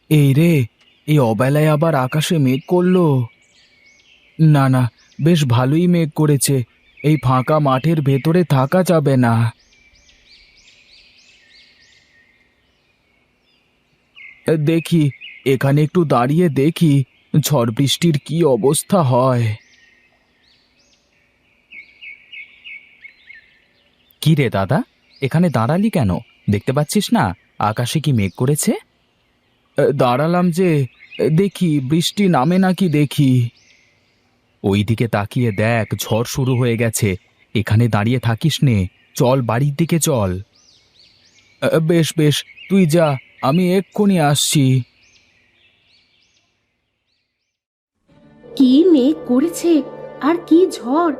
এই রে, এই অবেলায় আবার আকাশে মেঘ করলো। না না, বেশ ভালোই মেঘ করেছে। এই ফাঁকা মাঠের ভেতরে থাকা যাবে না। দেখি, এখানে একটু দাঁড়িয়ে দেখি ঝড় বৃষ্টির কি অবস্থা হয়। কি রে দাদা, এখানে দাঁড়ালি কেন? দেখতে পাচ্ছিস না আকাশে কি মেঘ করেছে? দাঁড়ালাম যে, দেখি বৃষ্টি নামে নাকি দেখি। ওইদিকে তাকিয়ে দেখ, ঝড় শুরু হয়ে গেছে। এখানে দাঁড়িয়ে থাকিস নে, চল বাড়ির দিকে চল। বেশ বেশ, তুই যা, আমি এক্ষুনি আসছি। কি মেঘ করেছে আর কি ঝড়!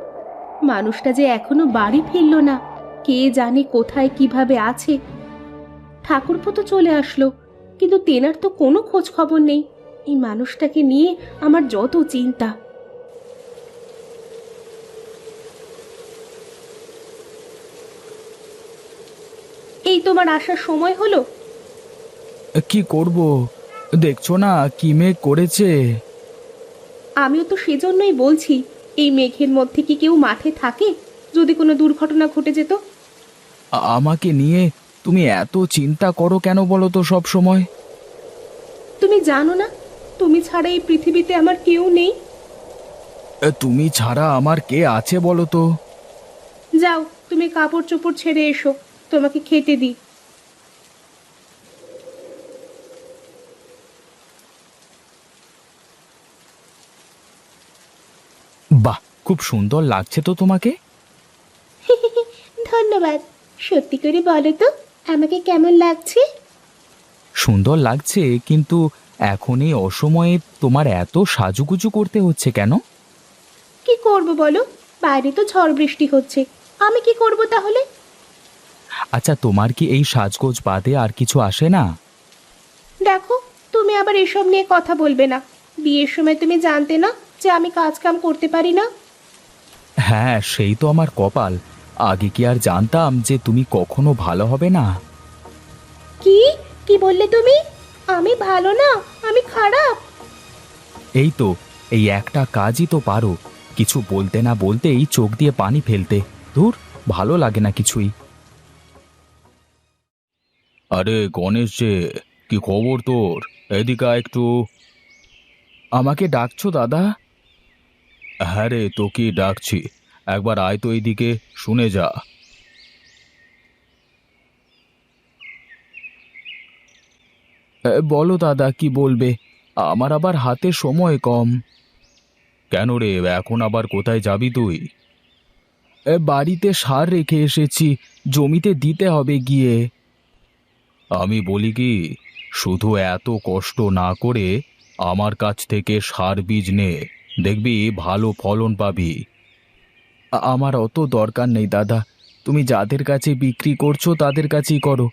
মানুষটা যে এখনো বাড়ি ফিরলো না। কে জানে কোথায় কিভাবে আছে। ঠাকুরপো তো চলে আসলো, কিন্তু তেনার তো কোনো খোঁজ খবর নেই। এই মানুষটাকে নিয়ে আমার যত চিন্তা। এই তোমার আসার সময় হলো। কি করব, দেখছো না কি মেঘ করেছে। আমিও তো সেজন্যই বলছি, এই মেঘের মধ্যে কি কেউ মাঠে থাকে? যদি কোনো দুর্ঘটনা ঘটে যেত। আমাকে নিয়ে তুমি এত চিন্তা করো কেন বলো তো সব সময়? তুমি জানো না, তুমি ছাড়া এই পৃথিবীতে আমার কেউ নেই। তুমি ছাড়া আমার কে আছে বলো তো? যাও, তুমি কাপড় চোপড় ছেড়ে এসো, তোমাকে খেতে দিই। বাহ, খুব সুন্দর লাগছে তো তোমাকে। ধন্যবাদ। সত্যি করে বলো তো, আমাকে কেমন লাগছে? সুন্দর লাগছে, কিন্তু এখন এই অসময়ে তোমার এত সাজুগুজু করতে হচ্ছে কেন? কি করব বলো, বাইরে তো ঝড় বৃষ্টি হচ্ছে। আমি কি করব তাহলে? আচ্ছা, তোমার কি এই সাজগোজ বাদে আর কিছু আসে না? দেখো, তুমি আবার এসব নিয়ে কথা বলবে না। বিয়ের সময় তুমি জানতে না যে আমি কাজ কাম করতে পারি না? হ্যাঁ, সেই তো আমার কপাল। আগে কি আর জানতাম যে তুমি কখনো ভালো হবে না? কি কি বললে তুমি? আমি ভালো না, আমি খারাপ? এই তো, এই একটা কাজই তো পারো, কিছু বলতে না বলতেই চোখ দিয়ে পানি ফেলতে। ধুর, ভালো লাগে না কিছুই। আরে গণেশ যে, কি খবর তোর? এদিকে আয় একটু। আমাকে ডাকছো দাদা? হ্যাঁ রে, তোকেই ডাকছি। একবার আয় তো এইদিকে, শুনে যা। বলো দাদা, কি বলবে? আমার আবার হাতে সময় কম। কেন রে, এখন আবার কোথায় যাবি তুই? বাড়িতে সার রেখে এসেছি, জমিতে দিতে হবে গিয়ে। আমি বলি কি, শুধু এত কষ্ট না করে আমার কাছ থেকে সার বীজ নে, দেখবি ভালো ফলন পাবি। আমার অত দরকার নেই দাদা, তুমি যাদের কাছে বিক্রি করছো তাদের কাছেই করো।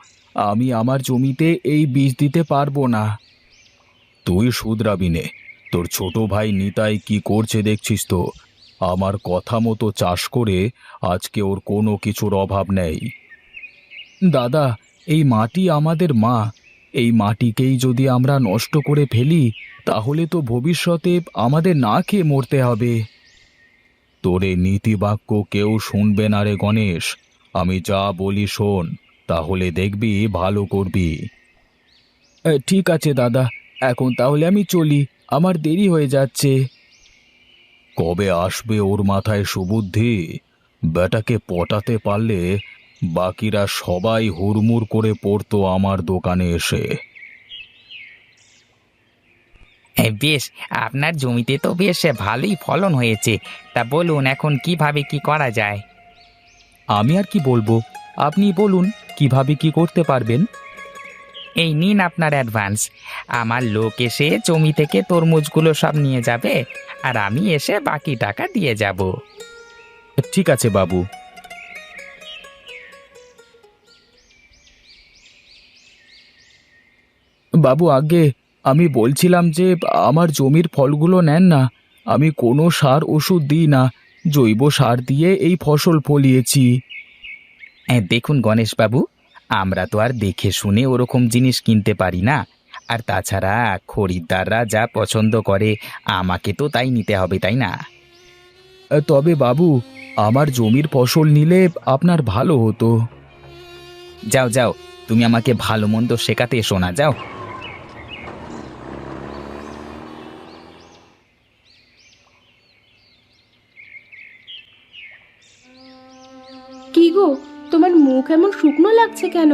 আমি আমার জমিতে এই বীজ দিতে পারবো না। তুই শুধরাবি নে, তোর ছোট ভাই নিতাই কি করছে দেখছিস তো। আমার কথা মতো চাষ করে আজকে ওর কোনো কিছুর অভাব নেই। দাদা, এই মাটি আমাদের মা। এই মাটিকেই যদি আমরা নষ্ট করে ফেলি, তাহলে তো ভবিষ্যতে আমাদের না খেয়ে মরতে হবে। তোর এই নীতিবাক্য কেউ শুনবে না রে গণেশ। আমি যা বলি শোন, তাহলে দেখবি ভালো করবি। ঠিক আছে দাদা, এখন তাহলে আমি চলি, আমার দেরি হয়ে যাচ্ছে। কবে আসবে ওর মাথায় সুবুদ্ধি? বেটাকে পটাতে পারলে বাকিরা সবাই হুড়মুড় করে পড়তো আমার দোকানে এসে। বেশ, আপনার জমিতে তো বেশ ভালোই ফলন হয়েছে। তা বলুন, এখন কিভাবে কি করা যায়? আমি আর কি বলবো, আপনি বলুন কিভাবে কি করতে পারবেন। এই নিন আপনার অ্যাডভান্স। আমার লোক এসে জমি থেকে তরমুজগুলো সব নিয়ে যাবে, আর আমি এসে বাকি টাকা দিয়ে যাব। ঠিক আছে বাবু। বাবু, আগে আমি বলছিলাম যে আমার জমির ফলগুলো নেন না। আমি কোনো সার ওষুধ দিই না, জৈব সার দিয়ে এই ফসল ফলিয়েছি। দেখুন গণেশবাবু, আমরা তো আর দেখে শুনে ওরকম জিনিস কিনতে পারি না। আর তাছাড়া খরিদ্দাররা যা পছন্দ করে আমাকে তো তাই নিতে হবে, তাই না? তবে বাবু, আমার জমির ফসল নিলে আপনার ভালো হতো। যাও যাও, তুমি আমাকে ভালো মন্দ শেখাতে এসো না, যাও। কি গো, তোমার মুখ এমন শুকনো লাগছে কেন?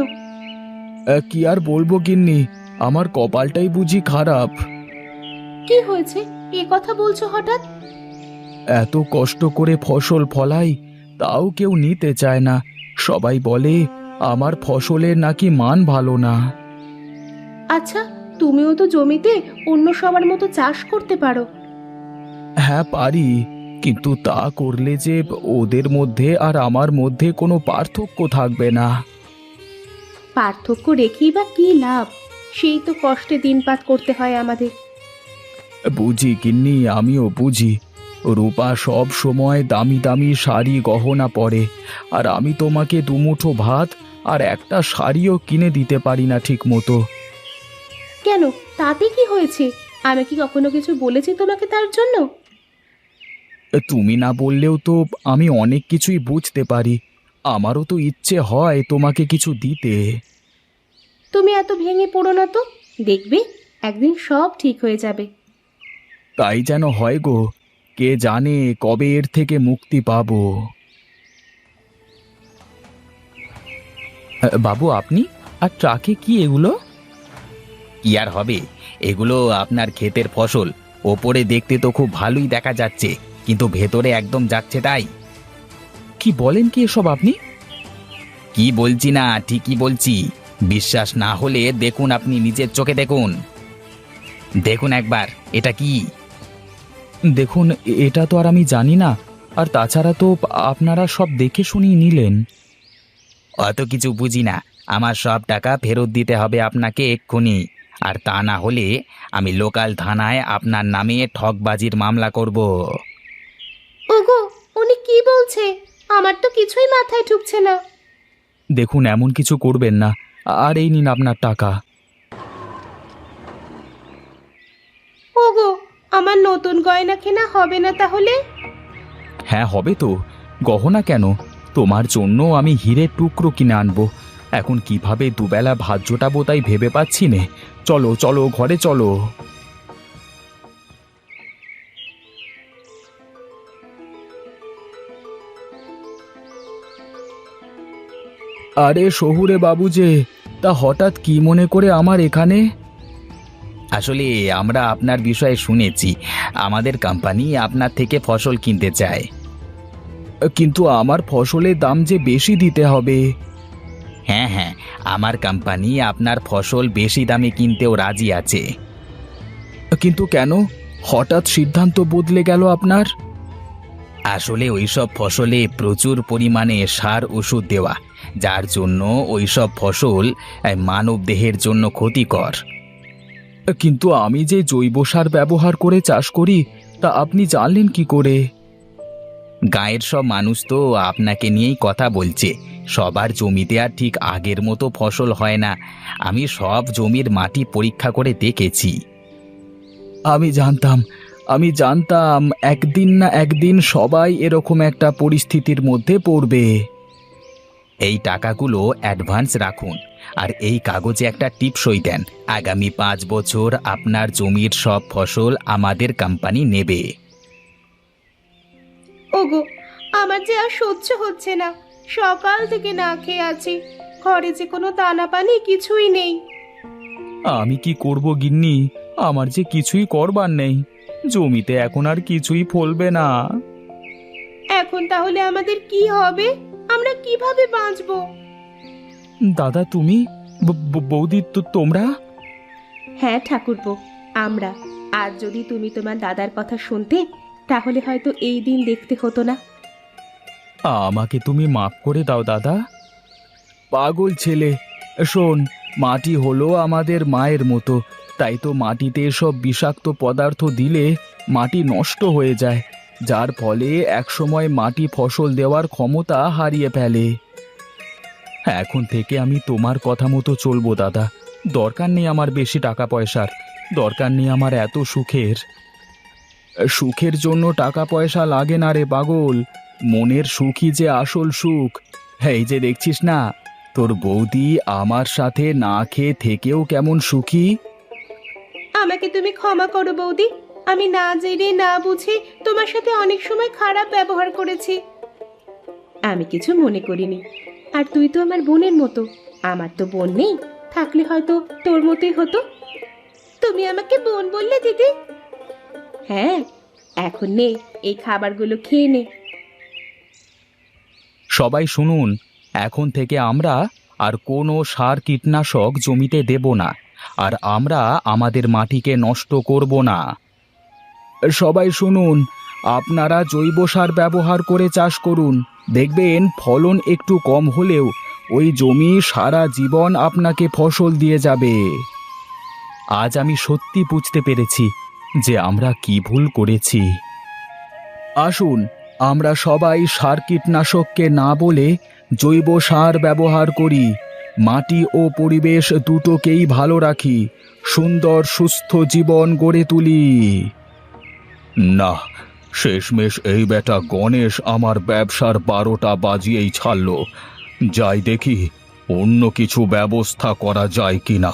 কি আর বলবো গিন্নি, আমার কপালটাই বুঝি খারাপ। কি হয়েছে, এ কথা বলছো হঠাৎ? এত কষ্ট করে ফসল ফলাই, তাও কেউ নিতে চায় না। সবাই বলে আমার ফসলের নাকি মান ভালো না। আচ্ছা, তুমিও তো জমিতে অন্য সবার মতো চাষ করতে পারো। হ্যাঁ পারি, কিন্তু তা করলে যে ওদের মধ্যে আর আমার মধ্যে কোনো পার্থক্য থাকবে না। পার্থক্য রেখেই বা কি লাভ? সেই তো কষ্টে দিনপাত করতে হয় আমাদের। বুঝি গিন্নি, আমিও বুঝি। রূপা সব সময় দামি দামি শাড়ি গহনা পরে, আর আমি তোমাকে দুমুঠো ভাত আর একটা শাড়িও কিনে দিতে পারি না ঠিক মতো। কেন, তাতে কি হয়েছে? আমি কি কখনো কিছু বলেছি তোমাকে তার জন্য? তুমি না বললেও তো আমি অনেক কিছুই বুঝতে পারি। আমারও তো ইচ্ছে হয় তোমাকে কিছু দিতে। তুমি এত ভেঙে পড়ো না তো, দেখবে একদিন সব ঠিক হয়ে যাবে। তাই যেন হয় গো, কে জানে কবে এর থেকে মুক্তি পাবো। বাবু, আপনি আর ট্রাকে কি এগুলো? কি আর হবে, এগুলো আপনার ক্ষেতের ফসল। ওপরে দেখতে তো খুব ভালোই দেখা যাচ্ছে, কিন্তু ভেতরে একদম যাচ্ছে তাই। কি বলেন কি এসব আপনি? কি বলছি না, ঠিকই বলছি। বিশ্বাস না হলে দেখুন, আপনি নিজের চোখে দেখুন। দেখুন একবার, এটা কি? দেখুন, এটা তো আর আমি জানি না। আর তাছাড়া তো আপনারা সব দেখে শুনিয়ে নিলেন। অত কিছু বুঝি না। আমার সব টাকা ফেরত দিতে হবে আপনাকে এক্ষুনি। আর তা না হলে আমি লোকাল থানায় আপনার নামে ঠকবাজির মামলা করব। ওগো, উনি কি বলছে? আমার তো কিছুই মাথায় ঢুকছে না। দেখুন, এমন কিছু করবেন না। আর এই নিন আপনার টাকা। ওগো, আমার নতুন গয়না কেনা হবে না তাহলে? হ্যাঁ হবে তো। গহনা কেন, তোমার জন্য আমি হীরের টুকরো কিনে আনবো। এখন কিভাবে দুবেলা ভাত জোটাবো তাই ভেবে পাচ্ছি নে। চলো চলো, ঘরে চলো। আরে শহুরে বাবু যে, তা হঠাৎ কি মনে করে আমার এখানে? আসলে আমরা আপনার বিষয়ে শুনেছি, আমাদের কোম্পানি আপনার থেকে ফসল কিনতে চায়। কিন্তু আমার ফসলের দাম যে বেশি দিতে হবে। হ্যাঁ হ্যাঁ, আমার কোম্পানি আপনার ফসল বেশি দামে কিনতেও রাজি আছে। কিন্তু কেন হঠাৎ সিদ্ধান্ত বদলে গেল আপনার? আসলে ওইসব ফসলে প্রচুর পরিমাণে সার ওষুধ দেওয়া, যার জন্য ওইসব ফসল মানব দেহের জন্য ক্ষতিকর। কিন্তু আমি যে জৈব সার ব্যবহার করে চাষ করি, তা আপনি জানলেন কি করে? গাঁয়ের সব মানুষ তো আপনাকে নিয়েই কথা বলছে। সবার জমিতে আর ঠিক আগের মতো ফসল হয় না। আমি সব জমির মাটি পরীক্ষা করে দেখেছি। আমি জানতাম একদিন না একদিন সবাই এরকম একটা পরিস্থিতির মধ্যে পড়বে। এই টাকাগুলো অ্যাডভান্স রাখুন, আর এই কাগজে একটা টিপসই দেন। আগামী 5 বছর আপনার জমির সব ফসল আমাদের কোম্পানি নেবে। ওগো, আমার যে আর সহ্য হচ্ছে না। সকাল থেকে না খেয়ে আছি, ঘরে যে কোনো দানা পানি কিছুই নেই। আমি কি করব গিন্নি, আমার যে কিছুই করবার নেই। জমিতে এখন আর কিছুই ফলবে না। এখন তাহলে আমাদের কি হবে? আমরা কিভাবে বাঁচবো? দাদা তুমি, বৌদি তো তোমরা? হ্যাঁ ঠাকুরপো, আমরা। আর যদি তুমি তোমার দাদার কথা শুনতে, তাহলে হয়তো এই দিন দেখতে হতো না। আমাকে তুমি মাফ করে দাও দাদা। পাগল ছেলে, শোন, মাটি হলো আমাদের মায়ের মতো। তাই তো মাটিতে সব বিষাক্ত পদার্থ দিলে মাটি নষ্ট হয়ে যায়, যার ফলে একসময় মাটি ফসল দেওয়ার ক্ষমতা হারিয়ে ফেলে। এখন থেকে আমি তোমার কথা মতো চলবো দাদা। দরকার নেই আমার বেশি টাকা পয়সার, দরকার নেই আমার এত সুখের। সুখের জন্য টাকা পয়সা লাগে না রে পাগল, মনের সুখই যে আসল সুখ। এই যে দেখছিস না, তোর বৌদি আমার সাথে না খেয়ে থেকেও কেমন সুখী। আমাকে তুমি ক্ষমা করো বৌদি, আমি না জেনে না বুঝে তোমার সাথে অনেক সময় খারাপ ব্যবহার করেছি। আমি কিছু মনে করিনি। আর তুই তো আমার বোনের মতো, আমার তো বোন নেই, থাকলে হয়তো তোর মতোই হতো। তুমি আমাকে বোন বললে দিদি? হ্যাঁ, এখন নে, এই খাবারগুলো খেয়ে নে। সবাই শুনুন, এখন থেকে আমরা আর কোনো সার কীটনাশক জমিতে দেব না, আর আমরা আমাদের মাটিকে নষ্ট করব না। সবাই শুনুন, আপনারা জৈব সার ব্যবহার করে চাষ করুন, দেখবেন ফলন একটু কম হলেও ওই জমি সারা জীবন আপনাকে ফসল দিয়ে যাবে। আজ আমি সত্যি বুঝতে পেরেছি যে আমরা কি ভুল করেছি। আসুন, আমরা সবাই সার কীটনাশককে না বলে জৈব সার ব্যবহার করি, মাটি ও পরিবেশ দুটোকেই ভালো রাখি, সুন্দর সুস্থ জীবন গড়ে তুলি। না, শেষমেশ এই বেটা গণেশ আমার ব্যবসার 12টা বাজিয়েই ছাড়ল। যাই দেখি অন্য কিছু ব্যবস্থা করা যায় কিনা।